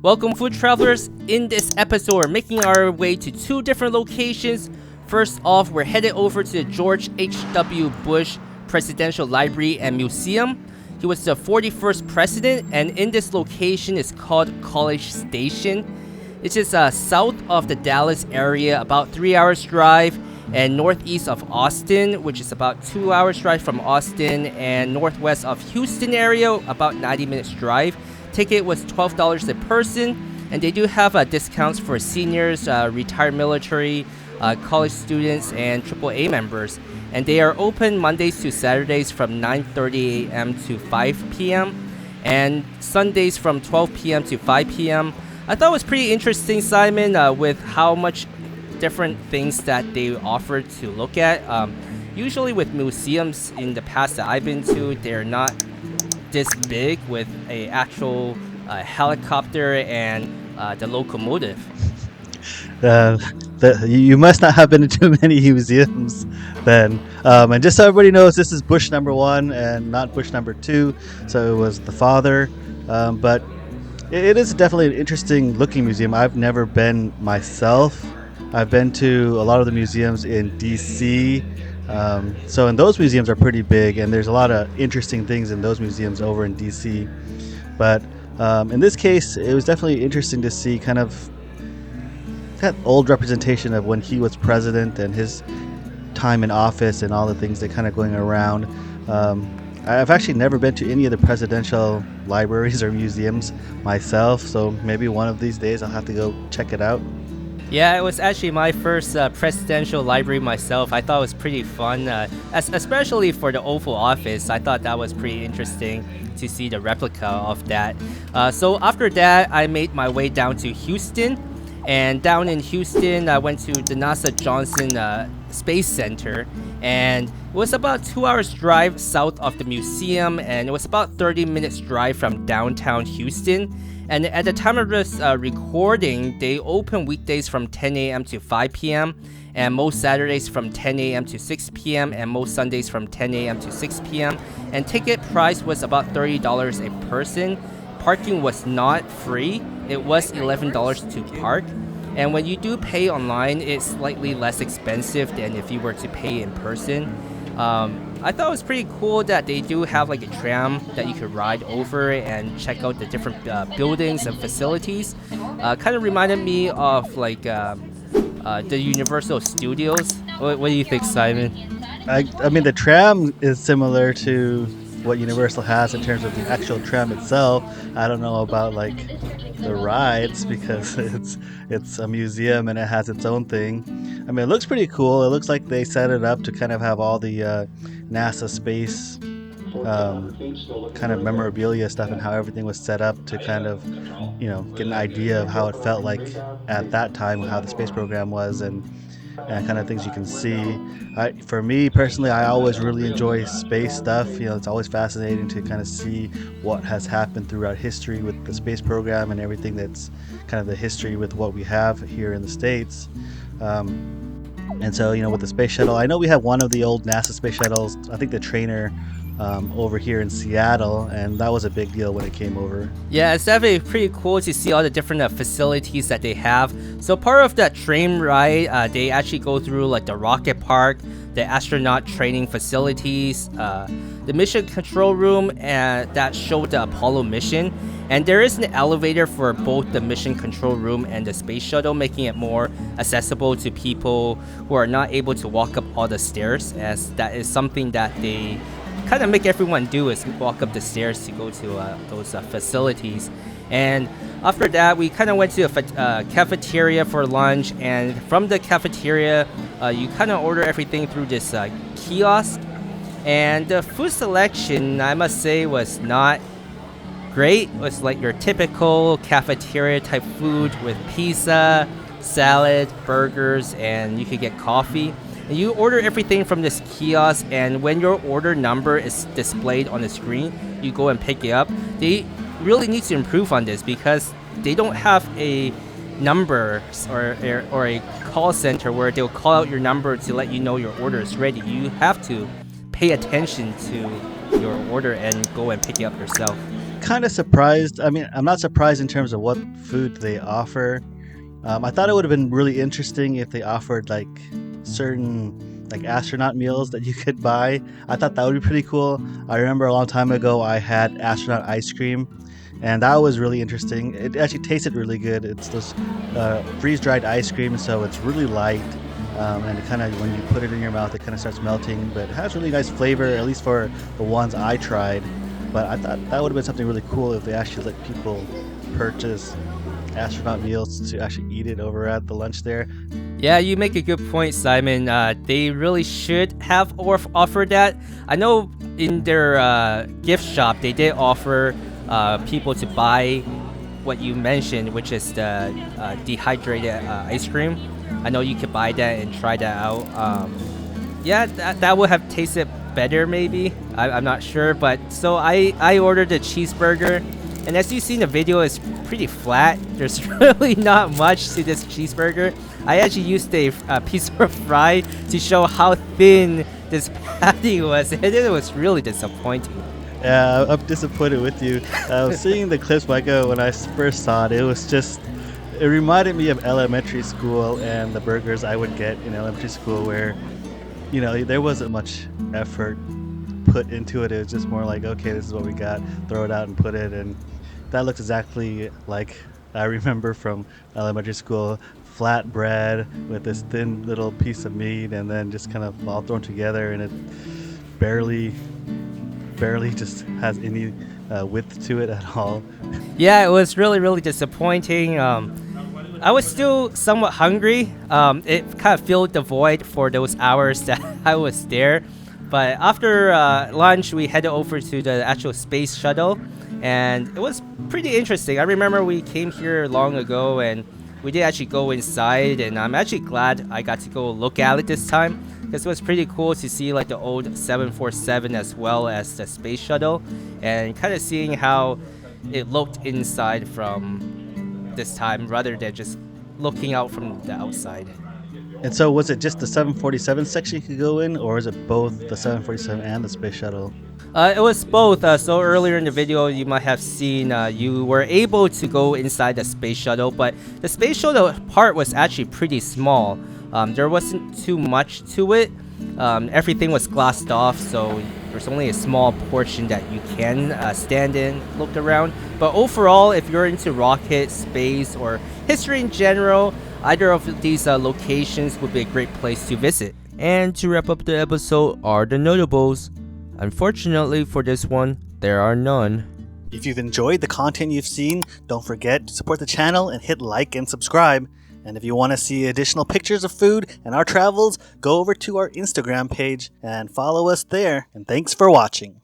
Welcome, food travelers. In this episode, we're making our way to two different locations. First off, we're headed over to the George H.W. Bush Presidential Library and Museum. He was the 41st president, and in this location is called College Station. It is south of the Dallas area, about 3 hours drive, and northeast of Austin, which is about 2 hours drive from Austin, and northwest of Houston area, about 90 minutes drive. Ticket was $12 a person, and they do have discounts for seniors, retired military, college students, and AAA members. And they are open Mondays to Saturdays from 9:30 a.m. to 5 p.m. and Sundays from 12 p.m. to 5 p.m. I thought it was pretty interesting, Simon, with how much different things that they offer to look at. Usually with museums in the past that I've been to, they're not this big with a actual helicopter and the locomotive. You must not have been to too many museums then. And just so everybody knows, this is Bush #1 and not Bush #2, so it was the father. But it is definitely an interesting looking museum. I've never been myself. I've been to a lot of the museums in DC. So and those museums are pretty big, and there's a lot of interesting things in those museums over in DC. But in this case, it was definitely interesting to see kind of that old representation of when he was president and his time in office and all the things that kind of going around. I've actually never been to any of the presidential libraries or museums myself, so maybe one of these days I'll have to go check it out. Yeah, it was actually my first presidential library myself. I thought it was pretty fun, especially for the Oval Office. I thought that was pretty interesting to see the replica of that. So after that, I made my way down to Houston. And down in Houston, I went to the NASA Johnson Space Center. And it was about 2 hours drive south of the museum. And it was about 30 minutes drive from downtown Houston. And at the time of this recording, they open weekdays from 10 a.m. to 5 p.m. and most Saturdays from 10 a.m. to 6 p.m. and most Sundays from 10 a.m. to 6 p.m. And ticket price was about $30 a person. Parking was not free. It was $11 to park. And when you do pay online, it's slightly less expensive than if you were to pay in person. I thought it was pretty cool that they do have like a tram that you could ride over and check out the different buildings and facilities. Kind of reminded me of like the Universal Studios. What do you think, Simon? I mean, the tram is similar to what Universal has in terms of the actual tram itself. I don't know about like the rides because it's a museum and it has its own thing. I mean, it looks pretty cool. It looks like they set it up to kind of have all the NASA space kind of memorabilia stuff and how everything was set up to kind of, get an idea of how it felt like at that time, how the space program was and kind of things you can see. For me personally, I always really enjoy space stuff. It's always fascinating to kind of see what has happened throughout history with the space program and everything that's kind of the history with what we have here in the States. And so, with the space shuttle, I know we have one of the old NASA space shuttles, I think the trainer, over here in Seattle, and that was a big deal when it came over. Yeah, it's definitely pretty cool to see all the different facilities that they have. So part of that train ride, they actually go through like the rocket park, the astronaut training facilities, the mission control room that showed the Apollo mission. And there is an elevator for both the mission control room and the space shuttle, making it more accessible to people who are not able to walk up all the stairs, as that is something that they kind of make everyone do, is walk up the stairs to go to those facilities. And after that, we kind of went to a cafeteria for lunch, and from the cafeteria, you kind of order everything through this kiosk. And the food selection, I must say, was not great. It was like your typical cafeteria type food with pizza, salad, burgers, and you could get coffee. And you order everything from this kiosk, and when your order number is displayed on the screen, you go and pick it up. They really need to improve on this because they don't have a number or a call center where they'll call out your number to let you know your order is ready. You have to pay attention to your order and go and pick it up yourself. kind of surprised. I mean, I'm not surprised in terms of what food they offer. I thought it would have been really interesting if they offered like certain like astronaut meals that you could buy. I thought that would be pretty cool. I remember a long time ago I had astronaut ice cream, and that was really interesting. It actually tasted really good. It's this freeze-dried ice cream, so it's really light, and it kind of when you put it in your mouth, it kind of starts melting. But it has really nice flavor, at least for the ones I tried. But I thought that would have been something really cool if they actually let people purchase astronaut meals to actually eat it over at the lunch there. Yeah, you make a good point, Simon. They really should have offered that. I know in their gift shop they did offer people to buy what you mentioned, which is the dehydrated ice cream. I know you could buy that and try that out. Yeah, that would have tasted better maybe. I'm not sure, but so I ordered a cheeseburger, and as you see in the video, it's pretty flat. There's really not much to this cheeseburger. I actually used a piece of fry to show how thin this patty was, and it was really disappointing. Yeah, I'm disappointed with you. Seeing the clips, Micah, when I first saw it, it reminded me of elementary school and the burgers I would get in elementary school, where there wasn't much effort put into it. It was just more like, okay, this is what we got, throw it out and put it. And that looks exactly like I remember from elementary school. Flat bread with this thin little piece of meat, and then just kind of all thrown together, and it barely just has any width to it at all. Yeah, it was really disappointing. I was still somewhat hungry. It kind of filled the void for those hours that I was there. But after lunch, we headed over to the actual space shuttle, and it was pretty interesting. I remember we came here long ago, and we did actually go inside, and I'm actually glad I got to go look at it this time, because it was pretty cool to see like the old 747 as well as the space shuttle, and kind of seeing how it looked inside from this time rather than just looking out from the outside. And so was it just the 747 section you could go in, or is it both the 747 and the space shuttle? It was both. So earlier in the video, you might have seen you were able to go inside the space shuttle, but the space shuttle part was actually pretty small. There wasn't too much to it. Everything was glassed off, so there's only a small portion that you can stand in, look around. But overall, if you're into rocket, space, or history in general, either of these locations would be a great place to visit. And to wrap up the episode are the notables. Unfortunately for this one, there are none. If you've enjoyed the content you've seen, don't forget to support the channel and hit like and subscribe. And if you want to see additional pictures of food and our travels, go over to our Instagram page and follow us there. And thanks for watching.